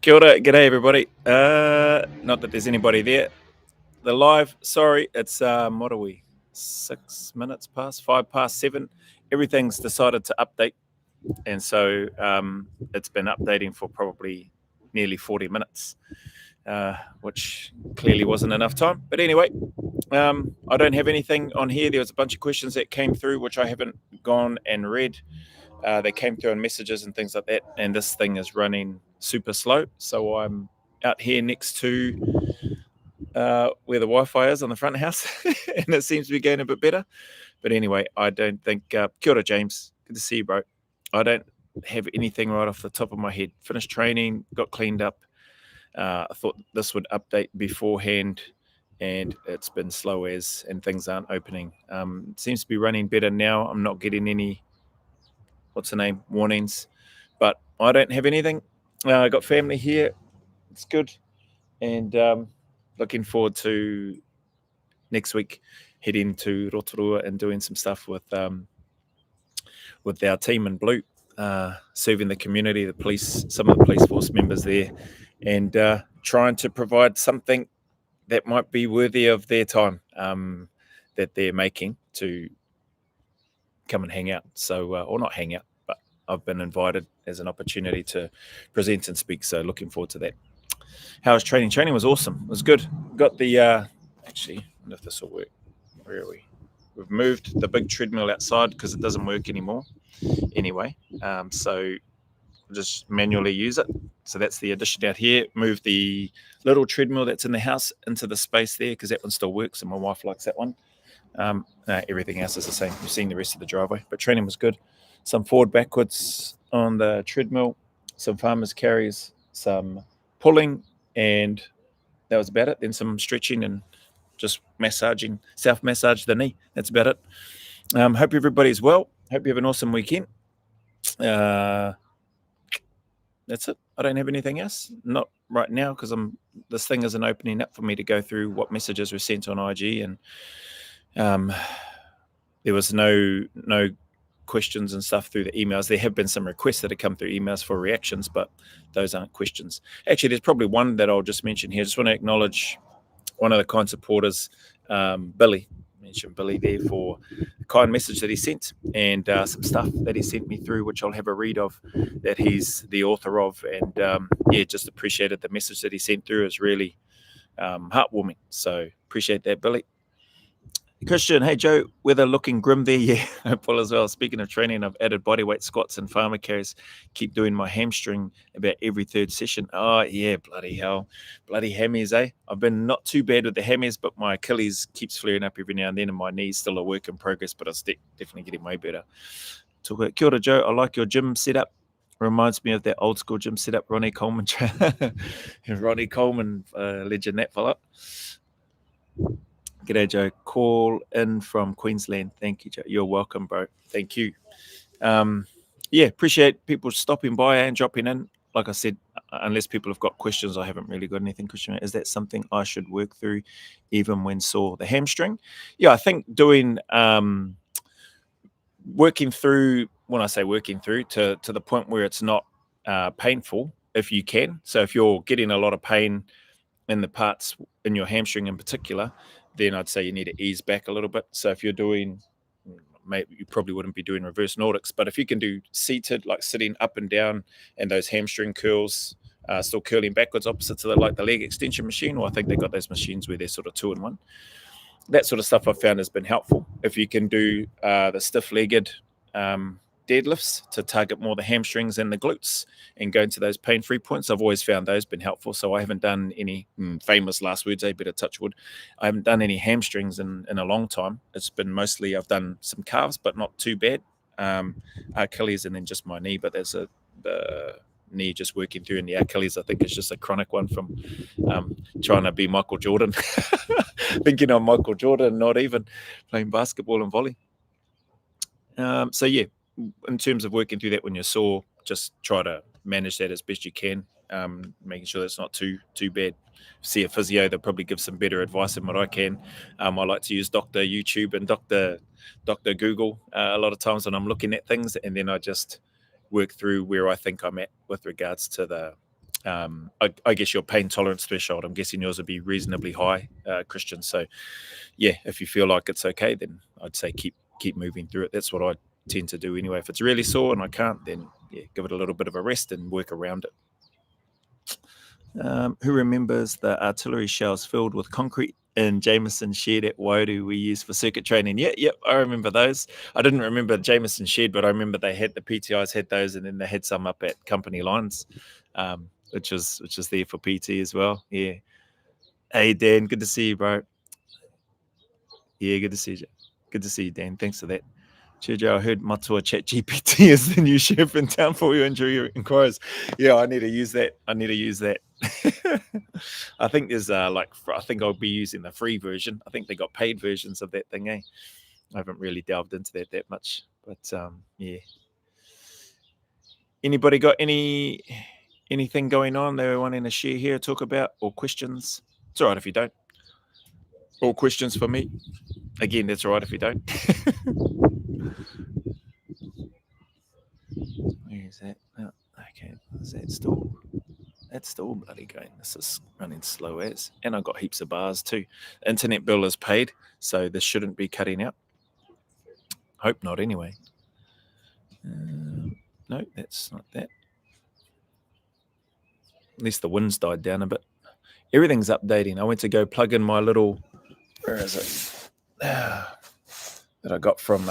Kia ora, g'day everybody. Not that there's anybody there. The live, sorry, it's what are we? 6 minutes past, 7. Everything's decided to update, and so it's been updating for probably nearly 40 minutes, which clearly wasn't enough time. But anyway, I don't have anything on here. There was a bunch of questions that came through which I haven't gone and read. They came through on messages and things like that, and this thing is running super slow. So I'm out here next to where the Wi-Fi is on the front house, and it seems to be going a bit better. But anyway, I don't think. Kia ora, James. Good to see you, bro. I don't have anything right off the top of my head. Finished training, got cleaned up. I thought this would update beforehand, and it's been slow as, and things aren't opening. It seems to be running better now. I'm not getting any warnings, but I don't have anything. I got family here. It's good, and looking forward to next week heading to Rotorua and doing some stuff with our team in blue, serving the community, the police, some of the police force members there, and trying to provide something that might be worthy of their time that they're making to come and hang out. So, or not hang out, but I've been invited as an opportunity to present and speak. So looking forward to that. How was training? Training was awesome. It was good. Got the, actually, I wonder if this will work. Where are we? We've moved the big treadmill outside because it doesn't work anymore. Anyway, so we'll just manually use it. So that's the addition out here. Move the little treadmill that's in the house into the space there because that one still works and my wife likes that one. Everything else is the same. You've seen the rest of the driveway, but training was good. Some forward backwards on the treadmill, some farmers carries, some pulling, and that was about it. Then some stretching and just massaging, self-massage the knee. That's about it. Hope everybody's well. Hope you have an awesome weekend. That's it. I don't have anything else. Not right now because this thing isn't opening up for me to go through what messages were sent on IG, and there was no questions and stuff through the emails. There have been some requests that have come through emails for reactions, but those aren't questions. Actually, there's probably one that I'll just mention here. I just want to acknowledge one of the kind supporters, Billy. Mention Billy there for the kind message that he sent, and some stuff that he sent me through, which I'll have a read of, that he's the author of, and just appreciated the message that he sent through. Is really heartwarming. So appreciate that, Billy. Christian, hey Joe, weather looking grim there. Yeah, Paul as well. Speaking of training, I've added bodyweight squats and farmer carries. Keep doing my hamstring about every third session. Oh yeah, bloody hell, bloody hammies, eh? I've been not too bad with the hammies, but my Achilles keeps flaring up every now and then, and my knee's still a work in progress, but it's definitely getting way better. Talk about, kia ora, Joe. I like your gym setup. Reminds me of that old school gym setup, Ronnie Coleman. Ronnie Coleman, legend, that fella. G'day, Joe. Call in from Queensland. Thank you, Joe. You're welcome, bro. Thank you. Appreciate people stopping by and dropping in. Like I said, unless people have got questions, I haven't really got anything. Christian, is that something I should work through even when sore? The hamstring? Yeah, I think doing working through, when I say working through, to the point where it's not painful, if you can. So if you're getting a lot of pain in the parts in your hamstring in particular, then I'd say you need to ease back a little bit. So if you're doing, maybe you probably wouldn't be doing reverse Nordics, but if you can do seated, like sitting up and down, and those hamstring curls still curling backwards opposite to the leg extension machine, or I think they've got those machines where they're sort of 2-in-1. That sort of stuff I've found has been helpful. If you can do the stiff-legged deadlifts to target more the hamstrings and the glutes and go into those pain-free points, I've always found those been helpful. So I haven't done any famous last words, better touch wood. I haven't done any hamstrings in a long time. It's been mostly, I've done some calves, but not too bad. Achilles and then just my knee, but there's the knee just working through, and the Achilles I think is just a chronic one from trying to be Michael Jordan. Thinking I'm Michael Jordan, not even playing basketball and volley. In terms of working through that when you're sore, just try to manage that as best you can, making sure that's not too bad. See a physio, they'll probably give some better advice than what I can. I like to use Dr. YouTube and Dr. Google a lot of times when I'm looking at things, and then I just work through where I think I'm at with regards to the I guess your pain tolerance threshold, I'm guessing yours would be reasonably high, Christian. So yeah, if you feel like it's okay, then I'd say keep moving through it. That's what I tend to do anyway. If it's really sore and I can't, then yeah, give it a little bit of a rest and work around it. Who remembers the artillery shells filled with concrete in Jameson shed at Wairu we used for circuit training? Yep, I remember those. I didn't remember Jameson shed, but I remember they had the PTIs had those, and then they had some up at company lines, which was there for PT as well. Yeah. Hey Dan, good to see you, bro. Yeah, good to see you. Good to see you, Dan. Thanks for that. Chijo, I heard Matua Chat GPT is the new chef in town for your injury inquiries. Yeah, I need to use that. I think there's I think I'll be using the free version. I think they got paid versions of that thing, eh? I haven't really delved into that much, but yeah. Anybody got anything going on they wanting to share here, talk about, or questions? It's all right if you don't. Or questions for me. Again, that's all right if you don't. Where is that? Oh, okay, is that still? That's still bloody going. This is running slow as, and I've got heaps of bars too. Internet bill is paid, so this shouldn't be cutting out. Hope not, anyway. No, that's not that. At least the wind's died down a bit. Everything's updating. I went to go plug in my little. Where is it? That I got from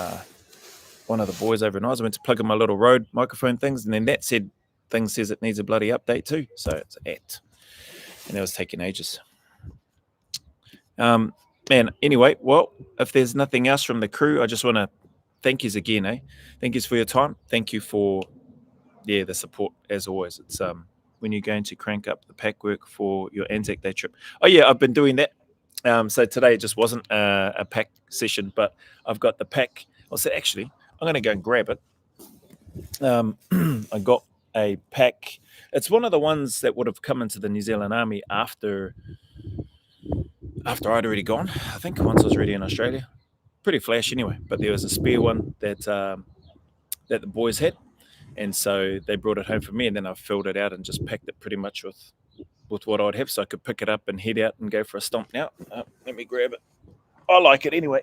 one of the boys over in Oz. I went to plug in my little Rode microphone things, and then that thing says it needs a bloody update too. So it's at, and that was taking ages. Man, anyway, well, if there's nothing else from the crew, I just want to thank yous again, eh? Thank yous for your time. Thank you for the support as always. It's when you're going to crank up the pack work for your Anzac Day trip. Oh yeah, I've been doing that. So today it just wasn't a pack session, but I've got the pack. I'll say actually, I'm going to go and grab it. I got a pack. It's one of the ones that would have come into the New Zealand Army after I'd already gone. I think once I was already in Australia. Pretty flash anyway, but there was a spare one that the boys had, and so they brought it home for me, and then I filled it out and just packed it pretty much with what I'd have, so I could pick it up and head out and go for a stomp now. Let me grab it. I like it anyway.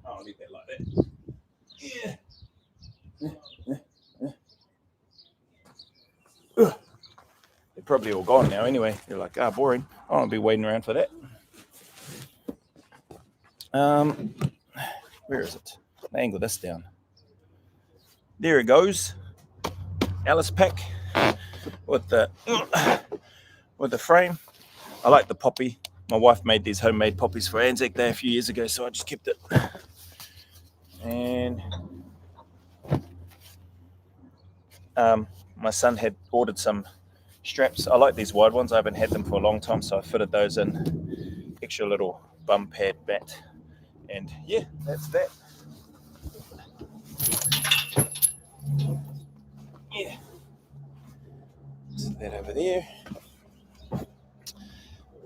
I'll leave that like that. Yeah. They're probably all gone now anyway. They're like, boring. I won't be waiting around for that. Where is it? Angle this down. There it goes. Alice pack with the frame. I like the poppy. My wife made these homemade poppies for Anzac Day a few years ago, so I just kept it. And my son had ordered some straps. I like these wide ones. I haven't had them for a long time, so I fitted those in. Extra little bum pad bat. And yeah, that's that. Yeah. Set that over there.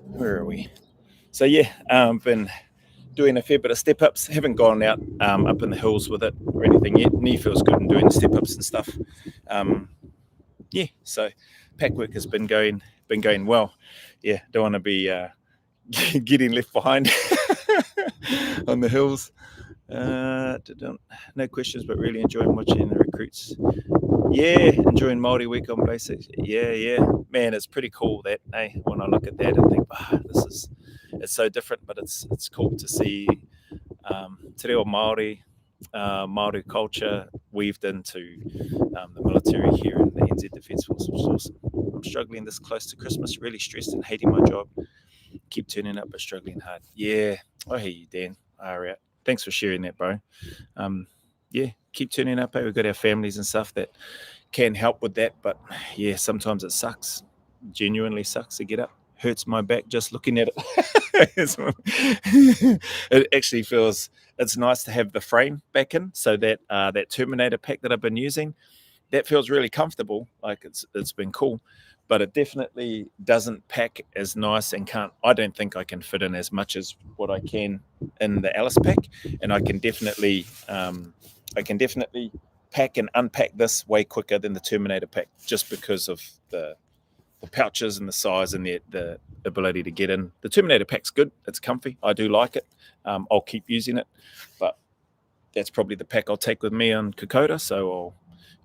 Where are we? So yeah, been doing a fair bit of step ups. Haven't gone out up in the hills with it or anything yet. Knee feels good in doing the step ups and stuff. Yeah, so pack work has been going well. Yeah, don't want to be getting left behind on the hills. No questions, but really enjoying watching the recruits. Yeah, enjoying Māori week on basics. Yeah, man, it's pretty cool that. When I look at that and think, it's so different, but it's cool to see te reo Māori, Māori culture weaved into the military here in the NZ Defence Force, which is awesome. I'm struggling this close to Christmas, really stressed and hating my job. Keep turning up, but struggling hard. Yeah, I hear you, Dan. All right. thanks for sharing that, bro. Yeah, keep turning up. We've got our families and stuff that can help with that, but yeah, sometimes it sucks. Genuinely sucks to get up. Hurts my back just looking at it. It actually feels. It's nice to have the frame back in, so that that Terminator pack that I've been using, that feels really comfortable. Like it's been cool, but it definitely doesn't pack as nice and can't. I don't think I can fit in as much as what I can in the Alice pack, and I can definitely pack and unpack this way quicker than the Terminator pack, just because of the pouches and the size and the ability to get in. The Terminator pack's good. It's comfy. I do like it. I'll keep using it, but that's probably the pack I'll take with me on Kokoda. So I'll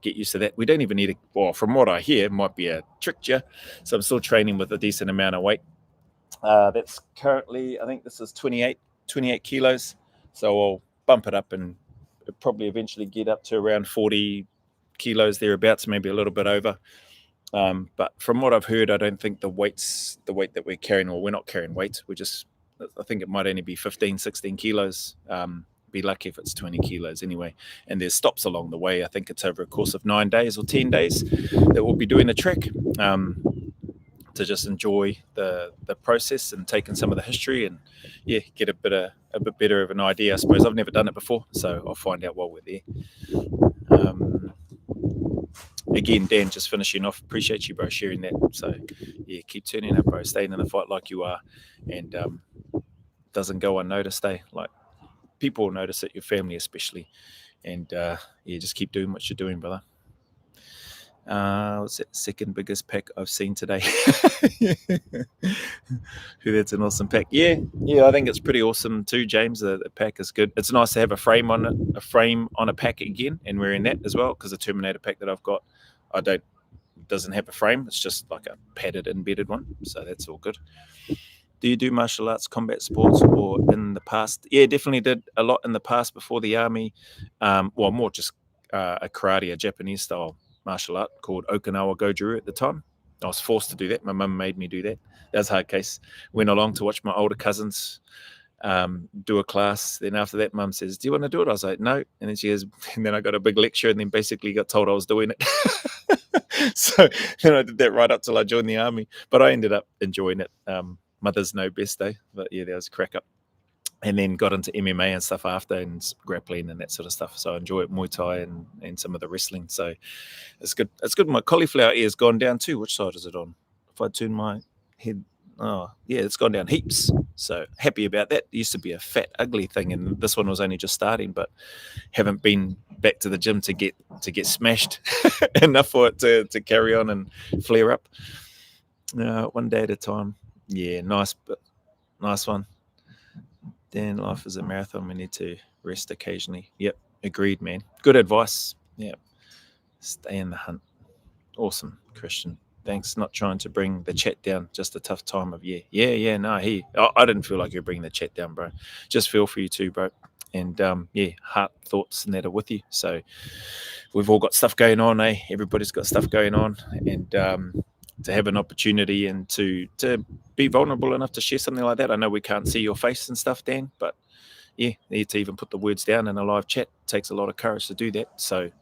get used to that. We don't even need well, from what I hear, might be a trick year. So I'm still training with a decent amount of weight. That's currently, I think this is 28 kilos. So I'll bump it up and probably eventually get up to around 40 kilos thereabouts, maybe a little bit over. But from what I've heard, I don't think the weight that we're carrying, or we're not carrying weight. I think it might only be 15, 16 kilos. Be lucky if it's 20 kilos anyway. And there's stops along the way. I think it's over a course of 9 days or 10 days that we'll be doing the trek, to just enjoy the process and taking some of the history and get a bit better of an idea. I suppose I've never done it before, so I'll find out while we're there. Again, Dan, just finishing off, appreciate you, bro, sharing that. So yeah, keep turning up, bro, staying in the fight like you are, and doesn't go unnoticed. Like, people will notice it, your family especially, and just keep doing what you're doing, brother. What's that second biggest pack I've seen today? That's an awesome pack. Yeah, I think it's pretty awesome too, James. The pack is good. It's nice to have a frame on a pack again, and wearing that as well, because the Terminator pack that I've got, doesn't have a frame. It's just like a padded embedded one, so that's all good. Do you do martial arts, combat sports, or in the past? Yeah, definitely did a lot in the past before the army. Well, more just a karate, a Japanese style martial art called Okinawa Goju at the time. I was forced to do that. My mum made me do that. That was a hard case. Went along to watch my older cousins do a class. Then after that, mum says, "Do you want to do it?" I was like, "No." And then she goes, and then I got a big lecture, and then basically got told I was doing it. So then I did that right up till I joined the army. But I ended up enjoying it. Mothers know best, though. But yeah, that was a crack up. And then got into MMA and stuff after, and grappling and that sort of stuff. So I enjoy it, Muay Thai and some of the wrestling. So it's good. It's good. My cauliflower ear's gone down too. Which side is it on? If I turn my head, oh yeah, it's gone down heaps. So happy about that. It used to be a fat, ugly thing, and this one was only just starting. But haven't been back to the gym to get smashed enough for it to carry on and flare up. One day at a time. Yeah, nice one. Dan, life is a marathon. We need to rest occasionally. Yep, agreed, man. Good advice. Yep. Stay in the hunt. Awesome, Christian. Thanks. Not trying to bring the chat down. Just a tough time of year. Yeah. No, I didn't feel like you're bringing the chat down, bro. Just feel for you too, bro. And heart thoughts and that are with you. So we've all got stuff going on, eh? Everybody's got stuff going on, and to have an opportunity and to be vulnerable enough to share something like that. I know we can't see your face and stuff, Dan, but yeah, need to even put the words down in a live chat. It takes a lot of courage to do that. So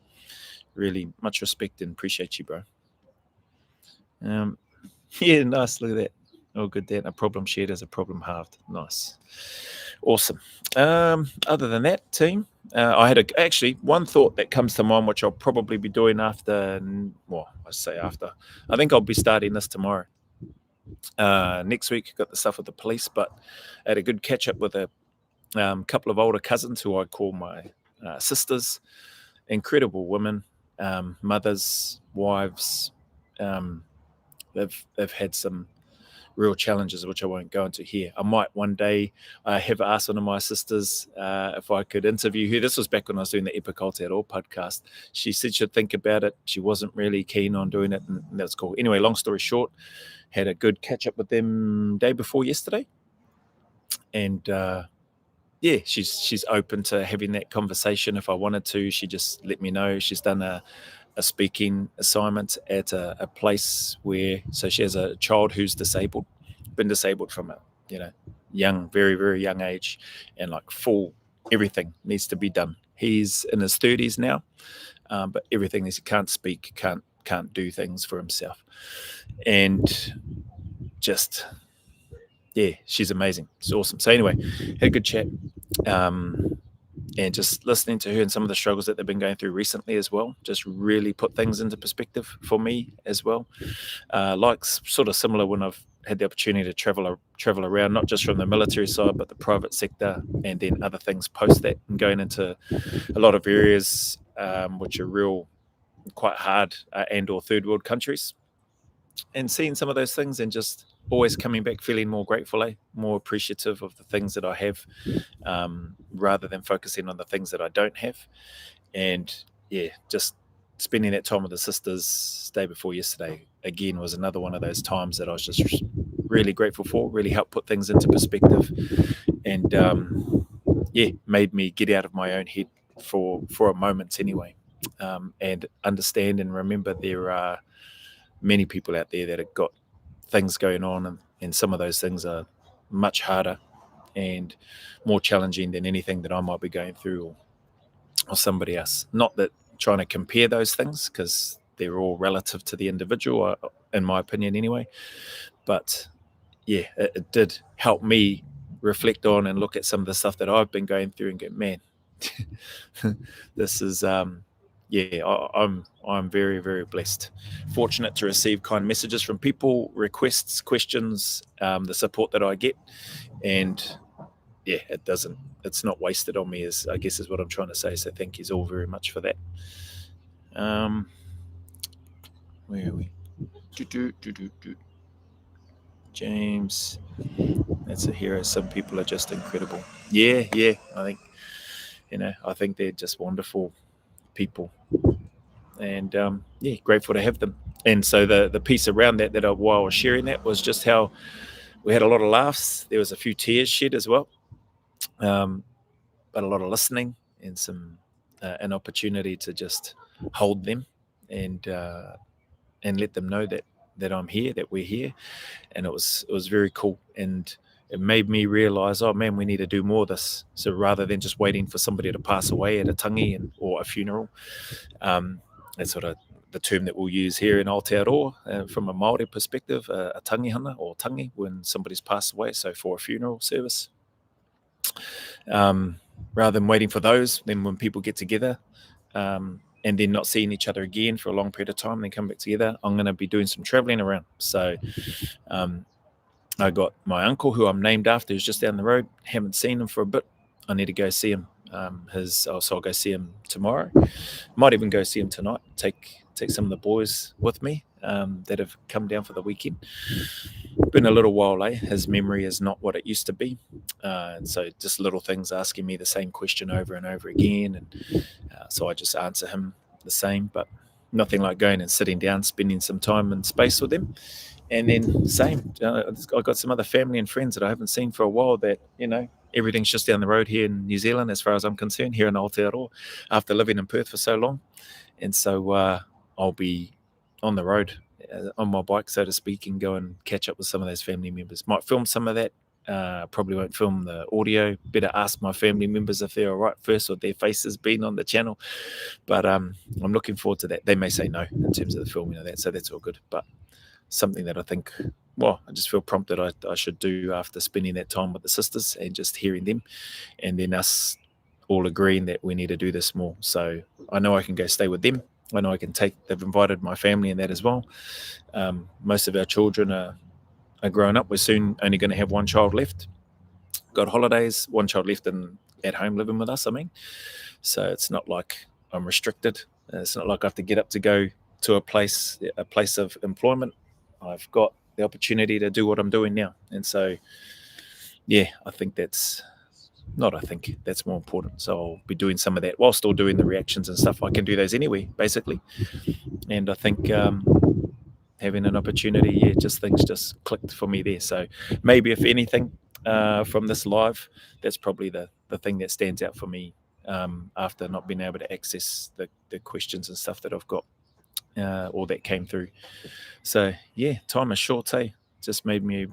really much respect and appreciate you, bro. Yeah, nice. Look at that. Oh, good, Dan. A problem shared is a problem halved. Nice. Awesome. Other than that, team, I had actually one thought that comes to mind, which I'll probably be doing after. Well, I say after. I think I'll be starting this tomorrow. Next week, got the stuff with the police, but I had a good catch up with a couple of older cousins who I call my sisters. Incredible women, mothers, wives. They've had some real challenges, which I won't go into here. I might one day have asked one of my sisters if I could interview her. This was back when I was doing the Epic Alt at All podcast. She said she'd think about it. She wasn't really keen on doing it, and that's cool. Anyway, long story short, had a good catch up with them day before yesterday. And she's open to having that conversation if I wanted to. She just let me know. She's done a speaking assignment at a place where, so she has a child who's been disabled from a young, very, very young age, and like full everything needs to be done. He's in his 30s now, but everything is, he can't speak, can't do things for himself. And just, yeah, she's amazing. It's awesome. So anyway, had a good chat. And just listening to her and some of the struggles that they've been going through recently as well, just really put things into perspective for me as well. Like sort of similar when I've had the opportunity to travel around, not just from the military side, but the private sector, and then other things post that, and going into a lot of areas which are real quite hard and or third world countries, and seeing some of those things, and just always coming back feeling more grateful, more appreciative of the things that I have, rather than focusing on the things that I don't have. And yeah, just spending that time with the sisters day before yesterday again was another one of those times that I was just really grateful for, really helped put things into perspective, and yeah, made me get out of my own head for a moment anyway, and understand and remember there are many people out there that have got things going on, and some of those things are much harder and more challenging than anything that I might be going through, or somebody else. Not that trying to compare those things, because they're all relative to the individual, in my opinion anyway. But yeah, it did help me reflect on and look at some of the stuff that I've been going through and go, man, this is yeah, I'm very, very blessed, fortunate to receive kind messages from people, requests, questions, the support that I get, and yeah, it's not wasted on me, is I guess is what I'm trying to say. So thank you all very much for that. Where are we? James, that's a hero. Some people are just incredible. Yeah, I think, I think they're just wonderful people, and yeah, grateful to have them. And so the piece around that while I was sharing that was just how we had a lot of laughs. There was a few tears shed as well, but a lot of listening, and some an opportunity to just hold them, and let them know that I'm here, that we're here. And it was very cool, and it made me realize, oh man, we need to do more of this. So rather than just waiting for somebody to pass away at a tangi or a funeral, that's sort of the term that we'll use here in Aotearoa, from a Māori perspective, a tangihana or tangi, when somebody's passed away, so for a funeral service. Rather than waiting for those, then when people get together, and then not seeing each other again for a long period of time, then come back together, I'm going to be doing some traveling around. So I got my uncle, who I'm named after, who's just down the road. Haven't seen him for a bit. I need to go see him. So I'll go see him tomorrow. Might even go see him tonight. Take some of the boys with me, that have come down for the weekend. Been a little while, His memory is not what it used to be, and so just little things, asking me the same question over and over again, and so I just answer him the same. But nothing like going and sitting down, spending some time and space with them. And then same, I've got some other family and friends that I haven't seen for a while, that, everything's just down the road here in New Zealand, as far as I'm concerned, here in Aotearoa, after living in Perth for so long. And so I'll be on the road, on my bike, so to speak, and go and catch up with some of those family members. Might film some of that. Probably won't film the audio. Better ask my family members if they're all right first, or their faces being on the channel. But I'm looking forward to that. They may say no in terms of the filming of that, so that's all good. But something that I think, I just feel prompted I should do after spending that time with the sisters and just hearing them, and then us all agreeing that we need to do this more. So I know I can go stay with them. I know I can they've invited my family in that as well. Most of our children are grown up. We're soon only going to have one child left. Got holidays, one child left at home living with us, So it's not like I'm restricted. It's not like I have to get up to go to a place of employment. I've got the opportunity to do what I'm doing now. And so, yeah, that's more important. So I'll be doing some of that while still doing the reactions and stuff. I can do those anyway, basically. And I think having an opportunity, things just clicked for me there. So maybe, if anything, from this live, that's probably the thing that stands out for me, after not being able to access the questions and stuff that I've got, or that came through. So yeah, time is short, Just made me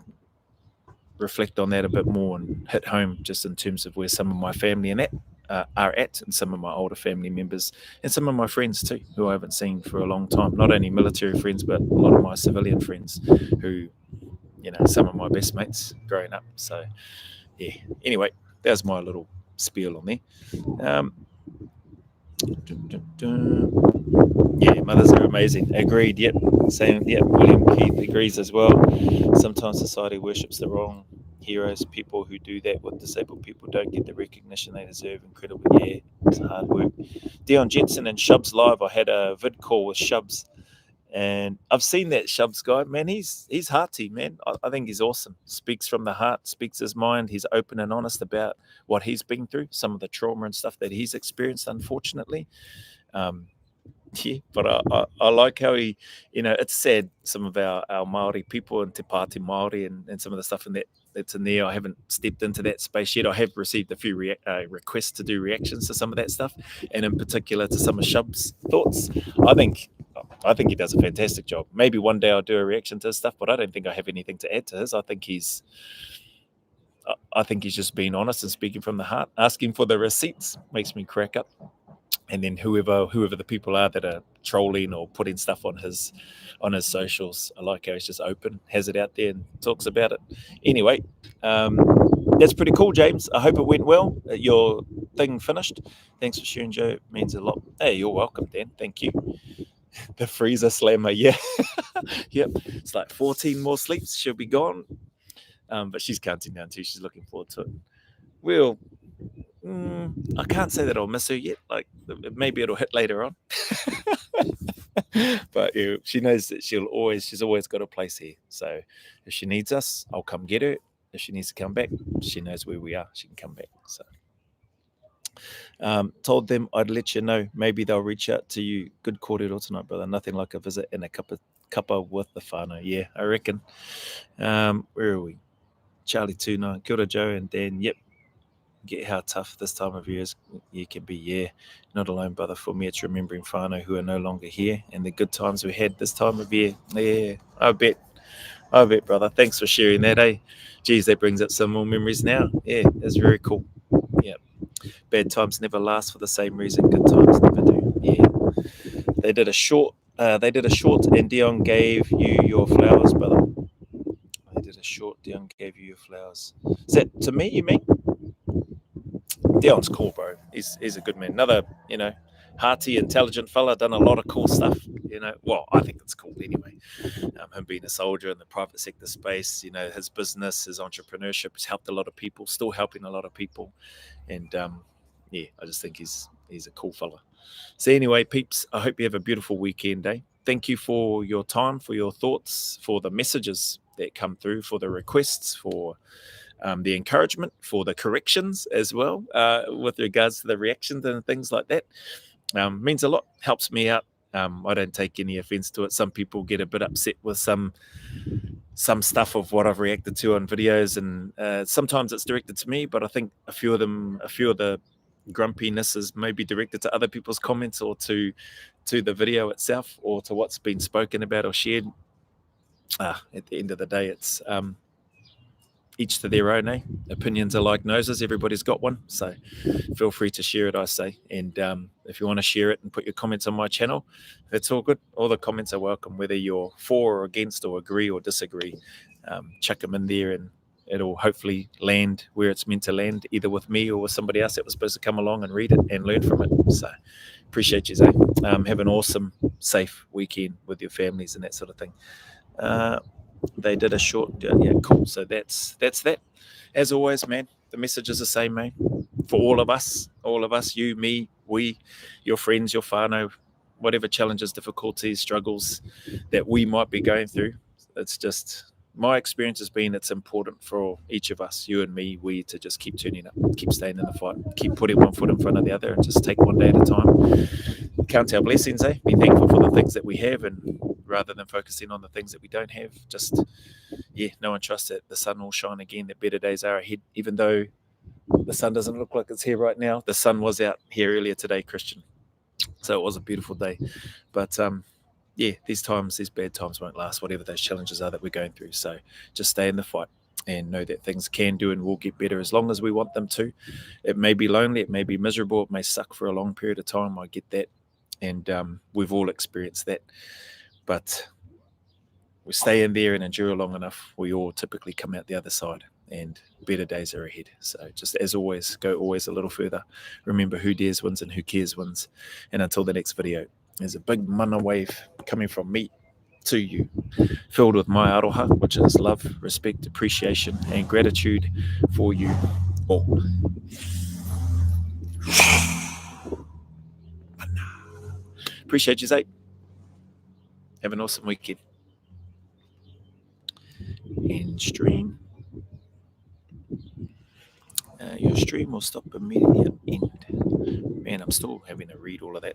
reflect on that a bit more and hit home just in terms of where some of my family and that are at, and some of my older family members and some of my friends too, who I haven't seen for a long time. Not only military friends, but a lot of my civilian friends who, some of my best mates growing up. So, yeah. Anyway, that was my little spiel on there. Yeah, mothers are amazing. Agreed. Yep. Same. Yep. William Keith agrees as well. Sometimes society worships the wrong heroes. People who do that with disabled people don't get the recognition they deserve. Incredible. Yeah, it's hard work. Dion Jensen and Shubs Live. I had a vid call with Shubs, and I've seen that Shubs guy. Man, he's hearty, man. I think he's awesome. Speaks from the heart, speaks his mind. He's open and honest about what he's been through, some of the trauma and stuff that he's experienced, unfortunately. Yeah, but I like how he, it's sad, some of our Māori people and Te Pāti Māori and some of the stuff that's in there. I haven't stepped into that space yet. I have received a few requests to do reactions to some of that stuff, and in particular to some of Shub's thoughts. I think he does a fantastic job. Maybe one day I'll do a reaction to his stuff, but I don't think I have anything to add to his. I think he's just being honest and speaking from the heart. Asking for the receipts makes me crack up. And then whoever the people are that are trolling or putting stuff on his socials, I like how he's just open, has it out there and talks about it. Anyway, that's pretty cool, James. I hope it went well. Your thing finished. Thanks for sharing, Joe. It means a lot. Hey, you're welcome, Dan. Thank you. The freezer slammer, yeah. Yep. It's like 14 more sleeps. She'll be gone. But she's counting down too. She's looking forward to it. Well, I can't say that I'll miss her yet. Like, maybe it'll hit later on. But she knows that she's always got a place here. So if she needs us, I'll come get her. If she needs to come back, she knows where we are. She can come back. So told them I'd let you know. Maybe they'll reach out to you. Good kōrero tonight, brother. Nothing like a visit and a cuppa with the whānau. Yeah, I reckon. Where are we? Charlie Tuna, kia ora, Joe and Dan. Yep. Get how tough this time of year can be. Yeah, not alone, brother. For me, it's remembering whānau who are no longer here and the good times we had this time of year. Yeah, I bet, brother. Thanks for sharing that, eh? Geez, that brings up some more memories now. Yeah, that's very cool. Yeah, bad times never last for the same reason good times never do. Yeah, they did a short, and Dion gave you your flowers, brother. They did a short, Dion gave you your flowers. Is that to me, you mean? Dion's cool, bro. He's a good man. Another, hearty, intelligent fella, done a lot of cool stuff. Well, I think it's cool anyway. Him being a soldier in the private sector space, his business, his entrepreneurship has helped a lot of people, still helping a lot of people. And yeah, I just think he's a cool fella. So anyway, peeps, I hope you have a beautiful weekend, eh? Thank you for your time, for your thoughts, for the messages that come through, for the requests, for the encouragement, for the corrections as well, with regards to the reactions and things like that. Means a lot, helps me out. I don't take any offense to it. Some people get a bit upset with some stuff of what I've reacted to on videos, and sometimes it's directed to me, but I think a few of the grumpiness is maybe directed to other people's comments or to the video itself or to what's been spoken about or shared. At the end of the day, it's each to their own, eh? Opinions are like noses. Everybody's got one. So feel free to share it, I say. And if you want to share it and put your comments on my channel, that's all good. All the comments are welcome, whether you're for or against or agree or disagree. Chuck them in there and it'll hopefully land where it's meant to land, either with me or with somebody else that was supposed to come along and read it and learn from it. So appreciate you, Zay. Have an awesome, safe weekend with your families and that sort of thing. They did a short, yeah, cool. So that's that. As always, man, the message is the same, man. For all of us, you, me, we, your friends, your whānau, whatever challenges, difficulties, struggles that we might be going through. It's just, my experience has been it's important for each of us, you and me, we, to just keep turning up, keep staying in the fight, keep putting one foot in front of the other and just take one day at a time. Count our blessings, eh? Be thankful for the things that we have, and rather than focusing on the things that we don't have, just, yeah, no one trusts that the sun will shine again, that better days are ahead, even though the sun doesn't look like it's here right now. The sun was out here earlier today, Christian. So it was a beautiful day. But yeah, these bad times won't last, whatever those challenges are that we're going through. So just stay in the fight. and know that things can do and will get better as long as we want them to. It may be lonely, it may be miserable, it may suck for a long period of time. I get that, and we've all experienced that. But we stay in there and endure long enough, we all typically come out the other side, and better days are ahead. So just as always, go always a little further. Remember, who dares wins and who cares wins. And until the next video, there's a big mana wave coming from me to you, filled with my aroha, which is love, respect, appreciation, and gratitude for you all. Appreciate you, Zay. Have an awesome weekend. End stream. Your stream will stop immediately at end. Man, I'm still having to read all of that